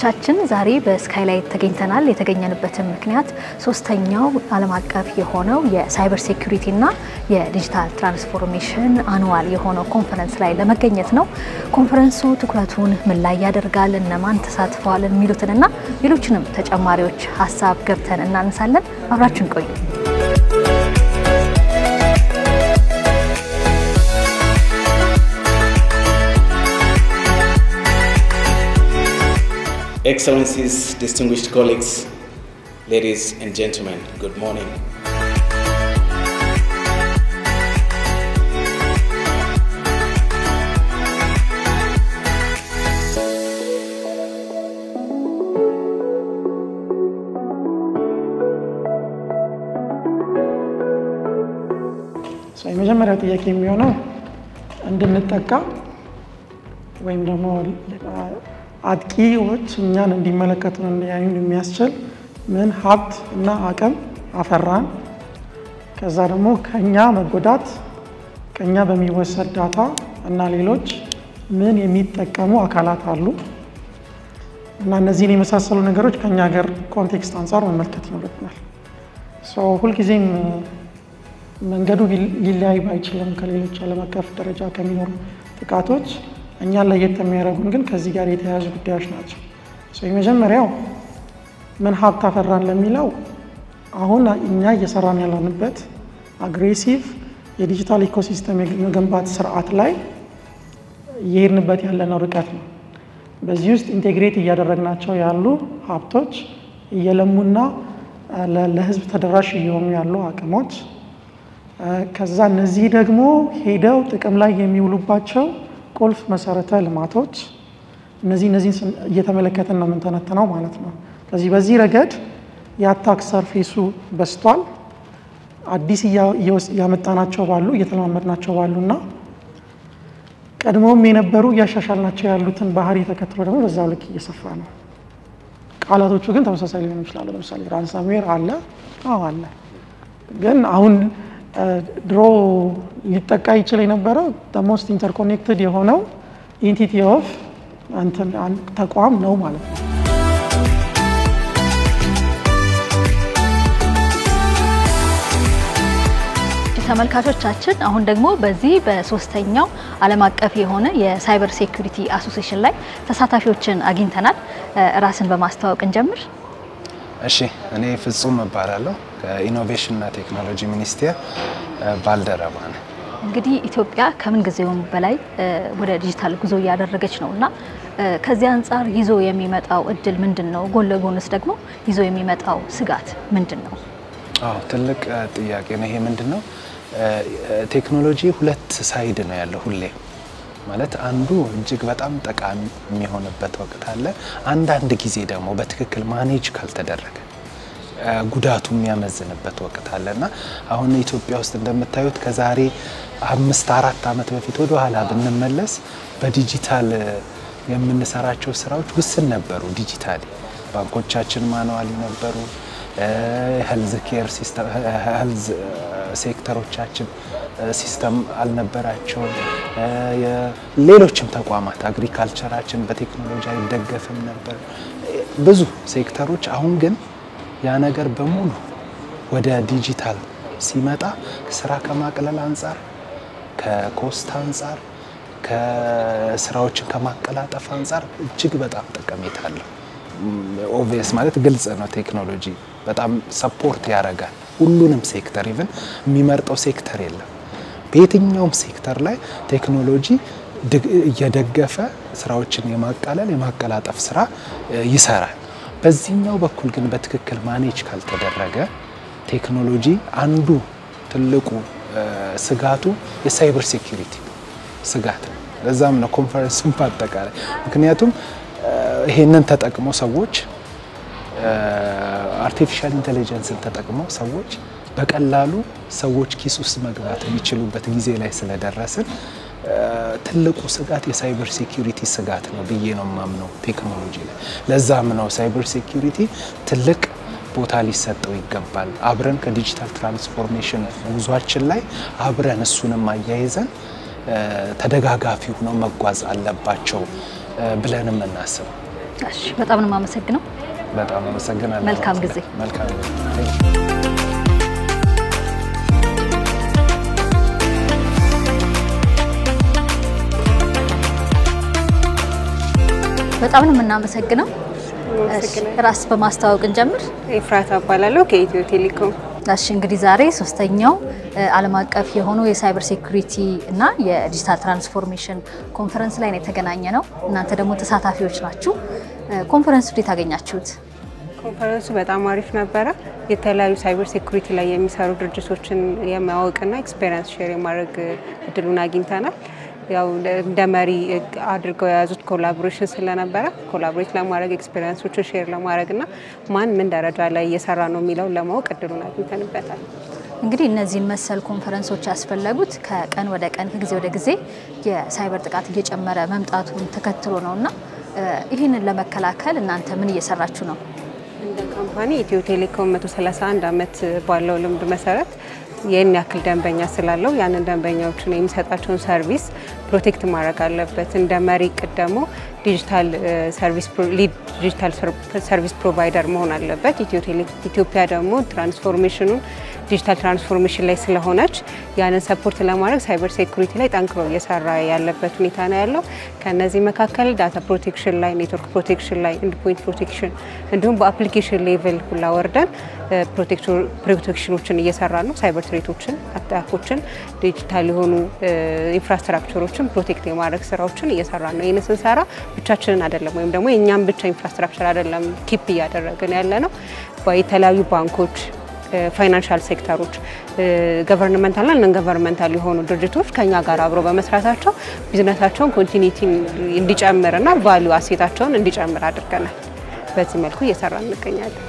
ተመልካቾቻችን ዛሬ በስካይላይት ተገኝተናል። የተገኘንበትን ምክንያት ሶስተኛው ዓለም አቀፍ የሆነው የሳይበር ሴኩሪቲ እና የዲጂታል ትራንስፎርሜሽን አኑዋል የሆነው ኮንፈረንስ ላይ ለመገኘት ነው። ኮንፈረንሱ ትኩረቱን ምን ላይ ያደርጋል፣ እነማን ተሳትፈዋል የሚሉትንና ሌሎችንም ተጨማሪዎች ሐሳብ ገብተን እናነሳለን። አብራችሁን ቆዩ። Excellencies, distinguished colleagues, ladies and gentlemen, good morning. የመጀመሪያው ጥያቄ የሚሆነው እንድንጠቃ ወይም ደግሞ አጥቂዎች እኛን እንዲመለከቱን እንዲያዩን የሚያስችል ምን ሀብት እና አቅም አፈራን? ከዛ ደግሞ ከኛ መጎዳት ከኛ በሚወሰድ ዳታ እና ሌሎች ምን የሚጠቀሙ አካላት አሉ? እና እነዚህን የመሳሰሉ ነገሮች ከኛ ሀገር ኮንቴክስት አንፃር መመልከት ይኖርብናል። ሁልጊዜም መንገዱ ሊለያይ ባይችልም ከሌሎች ዓለም አቀፍ ደረጃ ከሚኖሩ ጥቃቶች እኛን ለየት የሚያደርጉን ግን ከዚህ ጋር የተያያዙ ጉዳዮች ናቸው። የመጀመሪያው ምን ሀብት አፈራን ለሚለው አሁን እኛ እየሰራን ያለንበት አግሬሲቭ የዲጂታል ኢኮሲስተም የመገንባት ስርዓት ላይ እየሄድንበት ያለነው ርቀት ነው። በዚህ ውስጥ ኢንቴግሬት እያደረግናቸው ያሉ ሀብቶች እየለሙና ለህዝብ ተደራሽ እየሆኑ ያሉ አቅሞች ከዛ እነዚህ ደግሞ ሄደው ጥቅም ላይ የሚውሉባቸው ቁልፍ መሰረተ ልማቶች እነዚህ እየተመለከተን ነው የምንተነተነው ማለት ነው። ስለዚህ በዚህ ረገድ የአታክ ሰርፌሱ በስቷል። አዲስ ያመጣናቸው ባሉ እየተለማመድናቸው ባሉና ቀድሞም የነበሩ እያሻሻልናቸው ያሉትን ባህሪ ተከትሎ ደግሞ በዛው ልክ እየሰፋ ነው። ቃላቶቹ ግን ተመሳሳይ ሊሆኑ ይችላሉ። ለምሳሌ ራንሰምዌር አለ፣ አለ። ግን አሁን ድሮ ሊጠቃ ይችል የነበረው ሞስት ኢንተርኮኔክትድ የሆነው ኢንቲቲ ኦፍ ተቋም ነው ማለት ነው። ተመልካቾቻችን አሁን ደግሞ በዚህ በሶስተኛው ዓለም አቀፍ የሆነ የሳይበር ሴኩሪቲ አሶሲዬሽን ላይ ተሳታፊዎችን አግኝተናል። ራስን በማስተዋወቅ እንጀምር። እሺ፣ እኔ ፍጹም እባላለሁ ከኢኖቬሽን እና ቴክኖሎጂ ሚኒስቴር ባልደረባ ነኝ። እንግዲህ ኢትዮጵያ ከምን ጊዜውም በላይ ወደ ዲጂታል ጉዞ እያደረገች ነውና ከዚህ አንፃር ይዞ የሚመጣው እድል ምንድነው? ጎን ለጎንስ ደግሞ ይዞ የሚመጣው ስጋት ምንድነው? ትልቅ ጥያቄ ነው ይሄ። ምንድነው ቴክኖሎጂ ሁለት ሳይድ ነው ያለው ሁሌ ማለት አንዱ እጅግ በጣም ጠቃሚ የሚሆንበት ወቅት አለ። አንዳንድ ጊዜ ደግሞ በትክክል ማኔጅ ካልተደረገ ጉዳቱ የሚያመዝንበት ወቅት አለና አሁን ኢትዮጵያ ውስጥ እንደምታዩት ከዛሬ 5-4 ዓመት በፊት ወደ ኋላ ብንመለስ በዲጂታል የምንሰራቸው ስራዎች ውስን ነበሩ። ዲጂታሊ ባንኮቻችን ማኑዋሊ ነበሩ። ሄልዝ ኬር ሲስተም ሄልዝ ሴክተሮቻችን ሲስተም አልነበራቸው። ሌሎችም ተቋማት አግሪካልቸራችን በቴክኖሎጂ አይደገፍም ነበር ብዙ ሴክተሮች። አሁን ግን ያ ነገር በሙሉ ወደ ዲጂታል ሲመጣ ስራ ከማቅለል አንፃር ከኮስት አንፃር ከስራዎችን ከማቀላጠፍ አንፃር እጅግ በጣም ጠቀሜታ አለው። ኦብቪየስ ማለት ግልጽ ነው። ቴክኖሎጂ በጣም ሰፖርት ያደርጋል ሁሉንም ሴክተር። ኢቭን የሚመርጠው ሴክተር የለም። በየትኛውም ሴክተር ላይ ቴክኖሎጂ እየደገፈ ስራዎችን የማቃለል የማቀላጠፍ ስራ ይሰራል። በዚህኛው በኩል ግን በትክክል ማኔጅ ካልተደረገ ቴክኖሎጂ አንዱ ትልቁ ስጋቱ የሳይበር ሴኩሪቲ ስጋት ነው። ለዛም ነው ኮንፈረንሱን ባጠቃላይ ምክንያቱም ይሄንን ተጠቅሞ ሰዎች አርቲፊሻል ኢንተለጀንስን ተጠቅሞ ሰዎች በቀላሉ ሰዎች ኪስ ውስጥ መግባት የሚችሉበት ጊዜ ላይ ስለደረስን ትልቁ ስጋት የሳይበር ሴኩሪቲ ስጋት ነው ብዬ ነው ማምነው ቴክኖሎጂ ላይ። ለዛም ነው ሳይበር ሴኩሪቲ ትልቅ ቦታ ሊሰጠው ይገባል። አብረን ከዲጂታል ትራንስፎርሜሽን ጉዟችን ላይ አብረን እሱንም አያይዘን ተደጋጋፊ ሆነው መጓዝ አለባቸው ብለንም እናስብ። እሺ በጣም ነው የማመሰግነው። በጣም አመሰግናለሁ። መልካም ጊዜ። መልካም በጣም ነው የምናመሰግነው። ራስ በማስተዋወቅ እንጀምር። ኤፍራታ እባላለሁ ከኢትዮ ቴሌኮም። እሺ እንግዲህ ዛሬ ሶስተኛው ዓለም አቀፍ የሆነው የሳይበር ሴኩሪቲ እና የዲጂታል ትራንስፎርሜሽን ኮንፈረንስ ላይ ነው የተገናኘ ነው። እናንተ ደግሞ ተሳታፊዎች ናችሁ። ኮንፈረንሱ እንዴት አገኛችሁት? ኮንፈረንሱ በጣም አሪፍ ነበረ። የተለያዩ ሳይበር ሴኩሪቲ ላይ የሚሰሩ ድርጅቶችን የማወቅና ኤክስፔሪየንስ ሼር የማድረግ እድሉን አግኝተናል። ያው እንደ መሪ አድርገው የያዙት ኮላቦሬሽን ስለነበረ ኮላቦሬት ለማድረግ ኤክስፔሪየንሶችን ሼር ለማድረግና ማን ምን ደረጃ ላይ እየሰራ ነው የሚለውን ለማወቅ እድሉን አግኝተንበታል። እንግዲህ እነዚህን መሰል ኮንፈረንሶች ያስፈለጉት ከቀን ወደ ቀን ከጊዜ ወደ ጊዜ የሳይበር ጥቃት እየጨመረ መምጣቱን ተከትሎ ነውና ይህንን ለመከላከል እናንተ ምን እየሰራችሁ ነው? እንደ ካምፓኒ ኢትዮ ቴሌኮም 131 አመት ባለው ልምድ መሰረት የኛ ያክል ደንበኛ ስላለው ያንን ደንበኛዎችን የሚሰጣቸውን ሰርቪስ ፕሮቴክት ማድረግ አለበት። እንደ መሪ ቀደሞ ዲጂታል ሰርቪስ ፕሮቫይደር መሆን አለበት። ኢትዮጵያ ደግሞ ትራንስፎርሜሽኑን ዲጂታል ትራንስፎርሜሽን ላይ ስለሆነች ያንን ሰፖርት ለማድረግ ሳይበር ሴኩሪቲ ላይ ጠንክሮ እየሰራ ያለበት ሁኔታ ነው ያለው። ከነዚህ መካከል ዳታ ፕሮቴክሽን ላይ፣ ኔትወርክ ፕሮቴክሽን ላይ፣ ኢንድ ፖይንት ፕሮቴክሽን እንዲሁም በአፕሊኬሽን ሌቭል ሁላ ወርደን ፕሮቴክሽኖችን እየሰራ ነው። ሳይበር ትሬቶችን፣ አታኮችን፣ ዲጂታል የሆኑ ኢንፍራስትራክቸሮችን ፕሮቴክት የማድረግ ስራዎችን እየሰራ ነው። ይህን ስንሰራ ብቻችንን አይደለም ወይም ደግሞ የኛም ብቻ ኢንፍራስትራክቸር አይደለም ኪፕ እያደረግን ያለ ነው። የተለያዩ ባንኮች፣ ፋይናንሻል ሴክተሮች፣ ገቨርንመንታልና ነን ገቨርንመንታል የሆኑ ድርጅቶች ከኛ ጋር አብረው በመስራታቸው ቢዝነሳቸውን ኮንቲኒቲ እንዲጨምርና ቫልዩ አሴታቸውን እንዲጨምር አድርገናል። በዚህ መልኩ እየሰራ እንገኛለን።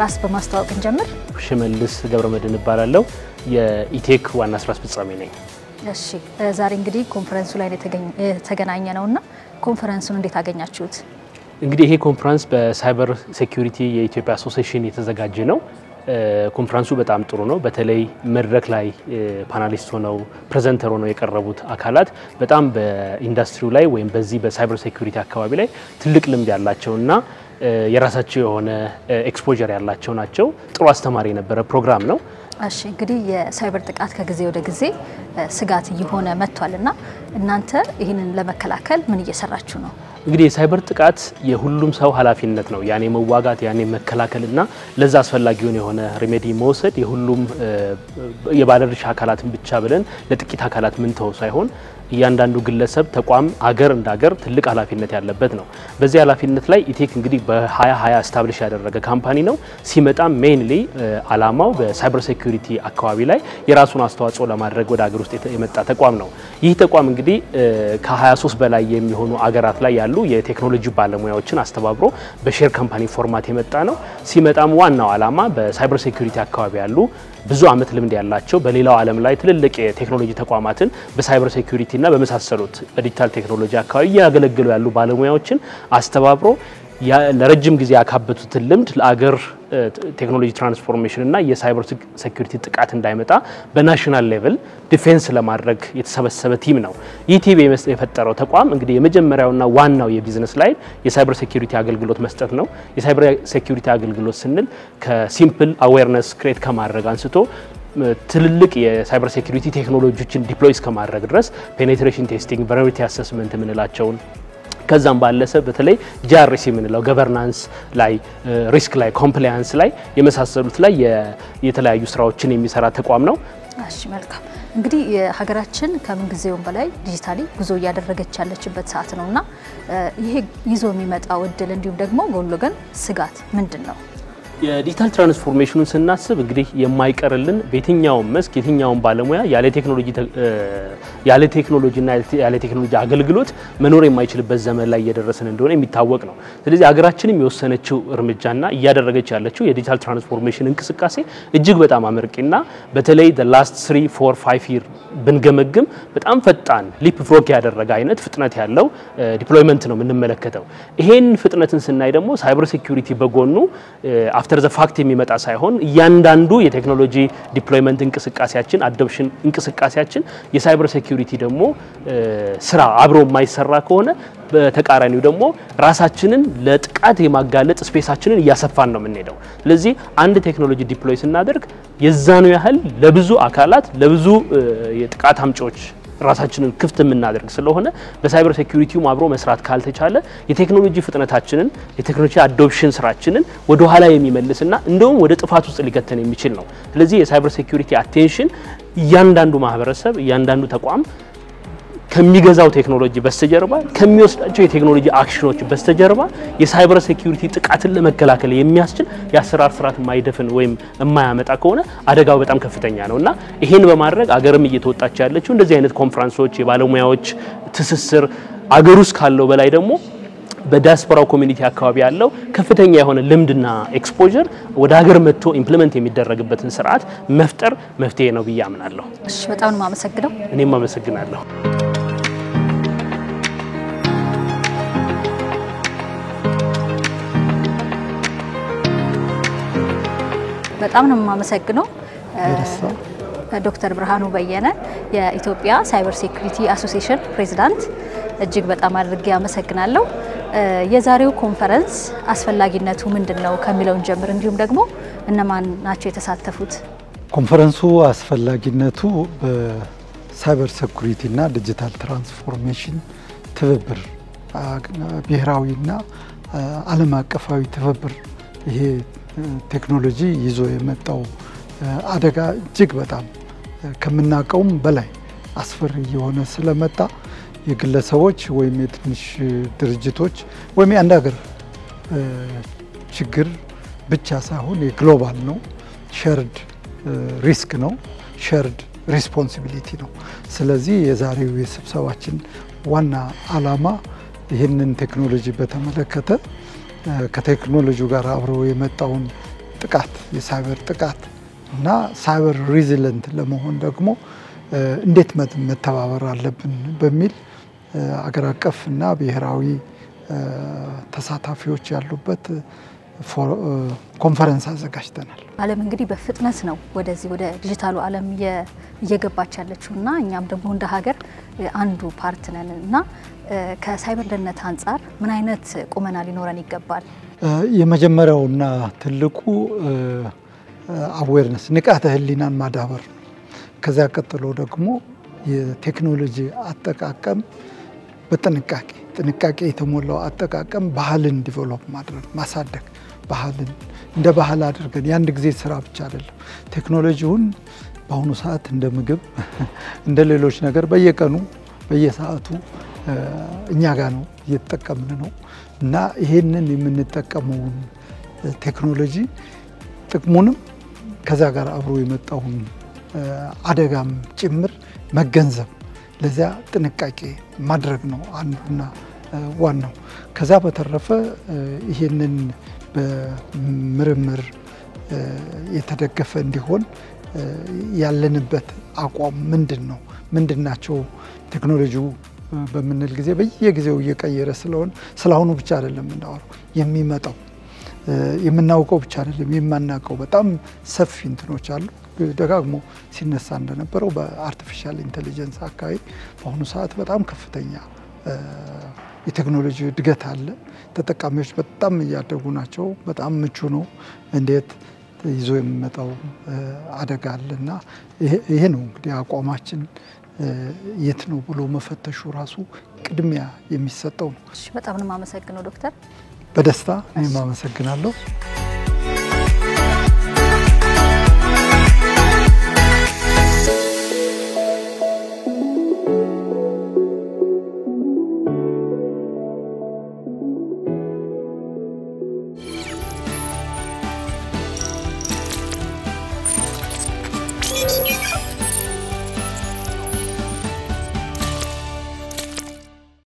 ራስ በማስተዋወቅ እንጀምር። ሽመልስ ገብረመድህን እባላለሁ። የኢቴክ ዋና ስራ አስፈጻሚ ነኝ። እሺ ዛሬ እንግዲህ ኮንፈረንሱ ላይ ተገናኘ ነውና ኮንፈረንሱን እንዴት አገኛችሁት? እንግዲህ ይሄ ኮንፈረንስ በሳይበር ሴኩሪቲ የኢትዮጵያ አሶሲዬሽን የተዘጋጀ ነው። ኮንፈረንሱ በጣም ጥሩ ነው። በተለይ መድረክ ላይ ፓናሊስት ሆነው ፕሬዘንተር ሆነው የቀረቡት አካላት በጣም በኢንዱስትሪው ላይ ወይም በዚህ በሳይበር ሴኩሪቲ አካባቢ ላይ ትልቅ ልምድ ያላቸውና የራሳቸው የሆነ ኤክስፖዠር ያላቸው ናቸው። ጥሩ አስተማሪ የነበረ ፕሮግራም ነው። እሺ እንግዲህ የሳይበር ጥቃት ከጊዜ ወደ ጊዜ ስጋት እየሆነ መጥቷልና እናንተ ይህንን ለመከላከል ምን እየሰራችሁ ነው? እንግዲህ የሳይበር ጥቃት የሁሉም ሰው ኃላፊነት ነው። ያኔ መዋጋት፣ ያኔ መከላከልና ለዛ አስፈላጊውን የሆነ ሪሜዲ መውሰድ የሁሉም የባለድርሻ አካላትን ብቻ ብለን ለጥቂት አካላት ምን ተው ሳይሆን እያንዳንዱ ግለሰብ፣ ተቋም፣ አገር እንደ አገር ትልቅ ኃላፊነት ያለበት ነው። በዚህ ኃላፊነት ላይ ኢቴክ እንግዲህ በ2020 ስታብሊሽ ያደረገ ካምፓኒ ነው። ሲመጣ ሜይንሊ አላማው በሳይበር ሴኩሪቲ አካባቢ ላይ የራሱን አስተዋጽኦ ለማድረግ ወደ አገር ውስጥ የመጣ ተቋም ነው። ይህ ተቋም እንግዲህ ከ23 በላይ የሚሆኑ አገራት ላይ ያሉ የቴክኖሎጂ ባለሙያዎችን አስተባብሮ በሼር ካምፓኒ ፎርማት የመጣ ነው። ሲመጣም ዋናው አላማ በሳይበር ሴኩሪቲ አካባቢ ያሉ ብዙ አመት ልምድ ያላቸው በሌላው ዓለም ላይ ትልልቅ የቴክኖሎጂ ተቋማትን በሳይበር ሴኩሪቲ እና በመሳሰሉት በዲጂታል ቴክኖሎጂ አካባቢ ያገለግሉ ያሉ ባለሙያዎችን አስተባብሮ ለረጅም ጊዜ ያካበቱትን ልምድ ለአገር ቴክኖሎጂ ትራንስፎርሜሽን እና የሳይበር ሴኩሪቲ ጥቃት እንዳይመጣ በናሽናል ሌቭል ዲፌንስ ለማድረግ የተሰበሰበ ቲም ነው። ይህ ቲም የፈጠረው ተቋም እንግዲህ የመጀመሪያውና ዋናው የቢዝነስ ላይ የሳይበር ሴኩሪቲ አገልግሎት መስጠት ነው። የሳይበር ሴኩሪቲ አገልግሎት ስንል ከሲምፕል አዌርነስ ክሬት ከማድረግ አንስቶ ትልልቅ የሳይበር ሴኩሪቲ ቴክኖሎጂዎችን ዲፕሎይ ከማድረግ ድረስ ፔኔትሬሽን ቴስቲንግ፣ ቨልነራቢሊቲ አሰስመንት የምንላቸውን ከዛም ባለሰ በተለይ ጂአርሲ የምንለው ገቨርናንስ ላይ፣ ሪስክ ላይ፣ ኮምፕላያንስ ላይ የመሳሰሉት ላይ የተለያዩ ስራዎችን የሚሰራ ተቋም ነው። እሺ መልካም። እንግዲህ ሀገራችን ከምን ጊዜውም በላይ ዲጂታሊ ጉዞ እያደረገች ያለችበት ሰዓት ነውና ይሄ ይዞ የሚመጣው እድል እንዲሁም ደግሞ ጎን ለጎን ስጋት ምንድነው? የዲጂታል ትራንስፎርሜሽኑን ስናስብ እንግዲህ የማይቀርልን በየትኛውም መስክ የትኛውም ባለሙያ ያለ ቴክኖሎጂና ያለ ቴክኖሎጂ አገልግሎት መኖር የማይችልበት ዘመን ላይ እየደረስን እንደሆነ የሚታወቅ ነው። ስለዚህ ሀገራችንም የወሰነችው እርምጃና እያደረገች ያለችው የዲጂታል ትራንስፎርሜሽን እንቅስቃሴ እጅግ በጣም አመርቂና በተለይ the last 3, 4, 5 year ብንገመግም በጣም ፈጣን ሊፕ ፍሮግ ያደረገ አይነት ፍጥነት ያለው ዲፕሎይመንት ነው የምንመለከተው። ይሄን ፍጥነትን ስናይ ደግሞ ሳይበር ሴኩሪቲ በጎኑ አፍተር አፍተር ዘ ፋክት የሚመጣ ሳይሆን እያንዳንዱ የቴክኖሎጂ ዲፕሎይመንት እንቅስቃሴያችን አዶፕሽን እንቅስቃሴያችን የሳይበር ሴኩሪቲ ደግሞ ስራ አብሮ የማይሰራ ከሆነ በተቃራኒው ደግሞ ራሳችንን ለጥቃት የማጋለጥ ስፔሳችንን እያሰፋን ነው የምንሄደው። ስለዚህ አንድ ቴክኖሎጂ ዲፕሎይ ስናደርግ የዛኑ ያህል ለብዙ አካላት ለብዙ የጥቃት አምጪዎች ራሳችንን ክፍት የምናደርግ ስለሆነ በሳይበር ሴኩሪቲው አብሮ መስራት ካልተቻለ የቴክኖሎጂ ፍጥነታችንን የቴክኖሎጂ አዶፕሽን ስራችንን ወደ ኋላ የሚመልስና እንደውም ወደ ጥፋት ውስጥ ሊከተን የሚችል ነው። ስለዚህ የሳይበር ሴኩሪቲ አቴንሽን እያንዳንዱ ማህበረሰብ እያንዳንዱ ተቋም ከሚገዛው ቴክኖሎጂ በስተጀርባ ከሚወስዳቸው የቴክኖሎጂ አክሽኖች በስተጀርባ የሳይበር ሴኩሪቲ ጥቃትን ለመከላከል የሚያስችል የአሰራር ስርዓት ማይደፍን ወይም የማያመጣ ከሆነ አደጋው በጣም ከፍተኛ ነውና ይሄን በማድረግ አገርም እየተወጣች ያለችው እንደዚህ አይነት ኮንፈረንሶች የባለሙያዎች ትስስር አገር ውስጥ ካለው በላይ ደግሞ በዲያስፖራው ኮሚኒቲ አካባቢ ያለው ከፍተኛ የሆነ ልምድና ኤክስፖዠር ወደ ሀገር መጥቶ ኢምፕሊመንት የሚደረግበትን ስርዓት መፍጠር መፍትሄ ነው ብዬ አምናለሁ። እሺ በጣም ነው ማመሰግነው። እኔም አመሰግናለሁ። በጣም ነው ማመሰግነው። ዶክተር ብርሃኑ በየነ የኢትዮጵያ ሳይበር ሴኩሪቲ አሶሲዬሽን ፕሬዝዳንት እጅግ በጣም አድርጌ አመሰግናለሁ። የዛሬው ኮንፈረንስ አስፈላጊነቱ ምንድነው ከሚለው እንጀምር፣ እንዲሁም ደግሞ እነማን ናቸው የተሳተፉት? ኮንፈረንሱ አስፈላጊነቱ በሳይበር ሴኩሪቲና ዲጂታል ትራንስፎርሜሽን ትብብር ብሔራዊና ዓለም አቀፋዊ ትብብር ይሄ ቴክኖሎጂ ይዞ የመጣው አደጋ እጅግ በጣም ከምናቀውም በላይ አስፈሪ የሆነ ስለመጣ የግለሰቦች ወይም የትንሽ ድርጅቶች ወይም የአንድ ሀገር ችግር ብቻ ሳይሆን የግሎባል ነው፣ ሼርድ ሪስክ ነው፣ ሼርድ ሪስፖንሲቢሊቲ ነው። ስለዚህ የዛሬው የስብሰባችን ዋና ዓላማ ይህንን ቴክኖሎጂ በተመለከተ ከቴክኖሎጂው ጋር አብሮ የመጣውን ጥቃት የሳይበር ጥቃት እና ሳይበር ሬዚለንት ለመሆን ደግሞ እንዴት መተባበር አለብን በሚል አገር አቀፍ እና ብሔራዊ ተሳታፊዎች ያሉበት ኮንፈረንስ አዘጋጅተናል። ዓለም እንግዲህ በፍጥነት ነው ወደዚህ ወደ ዲጂታሉ ዓለም እየገባች ያለችውና እኛም ደግሞ እንደ ሀገር አንዱ ፓርት ነንና ከሳይበር ደህንነት አንፃር ምን አይነት ቁመና ሊኖረን ይገባል? የመጀመሪያውና ትልቁ አዌርነስ ንቃተ ህሊናን ማዳበር ነው። ከዛ ቀጥሎ ደግሞ የቴክኖሎጂ አጠቃቀም በጥንቃቄ የተሞላው አጠቃቀም ባህልን ዲቨሎፕ ማድረግ ማሳደግ ባህልን እንደ ባህል አድርገን የአንድ ጊዜ ስራ ብቻ አይደለም። ቴክኖሎጂውን በአሁኑ ሰዓት እንደ ምግብ እንደ ሌሎች ነገር በየቀኑ በየሰዓቱ እኛ ጋር ነው እየተጠቀምን ነው እና ይሄንን የምንጠቀመውን ቴክኖሎጂ ጥቅሙንም ከዛ ጋር አብሮ የመጣውን አደጋም ጭምር መገንዘብ ለዚያ ጥንቃቄ ማድረግ ነው አንዱና ዋናው። ከዛ በተረፈ ይሄንን በምርምር የተደገፈ እንዲሆን ያለንበት አቋም ምንድነው? ምንድናቸው ቴክኖሎጂው በምንል ጊዜ በየጊዜው እየቀየረ ስለሆነ ስለአሁኑ ብቻ አይደለም የምናወራው የሚመጣው የምናውቀው ብቻ አይደለም የማናውቀው በጣም ሰፊ እንትኖች አሉ። ደጋግሞ ሲነሳ እንደነበረው በአርቲፊሻል ኢንተለጀንስ አካባቢ በአሁኑ ሰዓት በጣም ከፍተኛ የቴክኖሎጂ እድገት አለ። ተጠቃሚዎች በጣም እያደጉ ናቸው። በጣም ምቹ ነው። እንዴት ይዞ የሚመጣው አደጋ አለና ይሄ ነው እንግዲህ አቋማችን የት ነው ብሎ መፈተሹ ራሱ ቅድሚያ የሚሰጠው ነው። በጣም ነው የማመሰግነው ዶክተር። በደስታ እኔም አመሰግናለሁ።